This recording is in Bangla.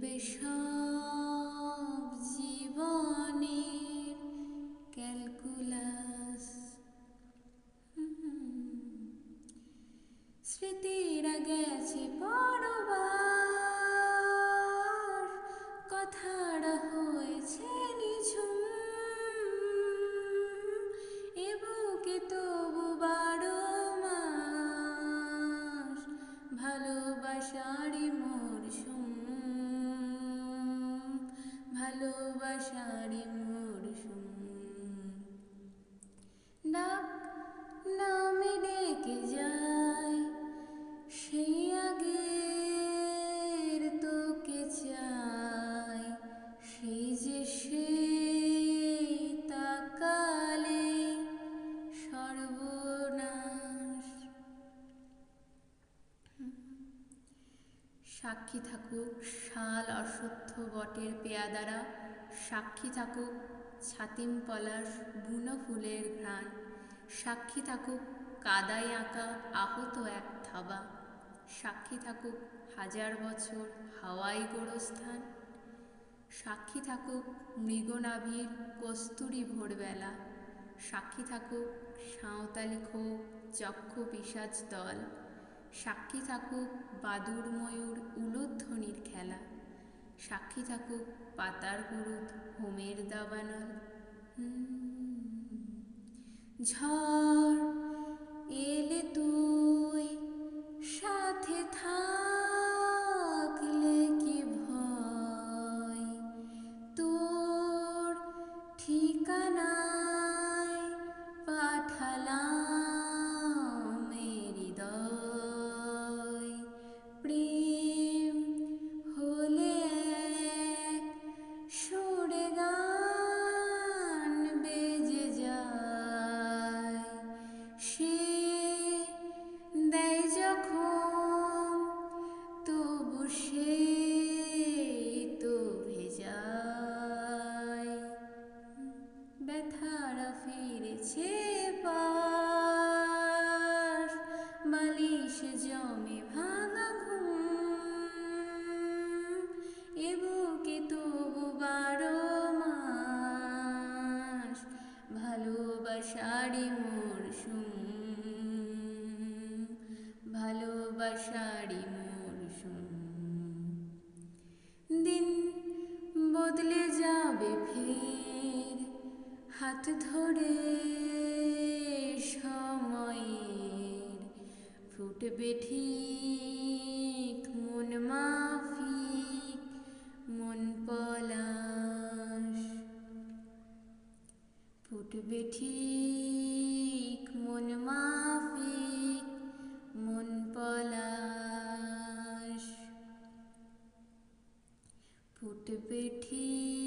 দেখবে সব জীবনের ক্যালকুলাস। স্মৃতিরা গেছে পরবার, কথাটা হয়েছে নিঝুম। এ বুকে তবু 12 মাস ভালোবাসারই মরশুম, ভালোবাসারই মরশুম। ডাক নামে ডেকে যায় সেই আগের তোকে চাই, সেই যে সে তাকালে সর্বনাশ। সাক্ষী থাকুক শাল অশ্বত্থ বটের পেয়াদারা, সাক্ষী থাকুক ছাতিম পলাশ বুনো ফুলের ঘ্রাণ, সাক্ষী থাকুক কাদায় আঁকা আহত এক থাবা, সাক্ষী থাকুক 1000 বছর হাওয়াই গোরস্থান, সাক্ষী থাকুক মৃগনাভির কস্তুরী ভোরবেলা, সাক্ষী থাকুক সাঁওতালি খোপ যক্ষ পিশাচ দল, সাক্ষী থাকুক বাদুড় ময়ূর উলুধ্বনির খেলা, সাক্ষী থাকুক পাতার পুরুত হোমের দাবানল। ঝড় এলে তুই সাথে থাকলে কি ভয়, তোর ঠিকানায় পাঠালাম হৃদয়। প্রেম হলে এক সুরে গান বেজে যায়, সে দেয় যখন তবু সে তো ভেজায়। ব্যথারা ফিরেছে পাশ, বালিশ জমে ভাঙা ঘুম, এ বুকে তবু 12 মাস ভালোবাসারই মরশুম, ভালোবাসারই মরশুম। দিন বদলে যাবে ফের হাত ধরে সময়ের, ফুটবে ঠিক মন মাফিক মন পলাশ, ফুটবে ঠিক মন মাফিক মন পলাশ, ফুটবে ঠিক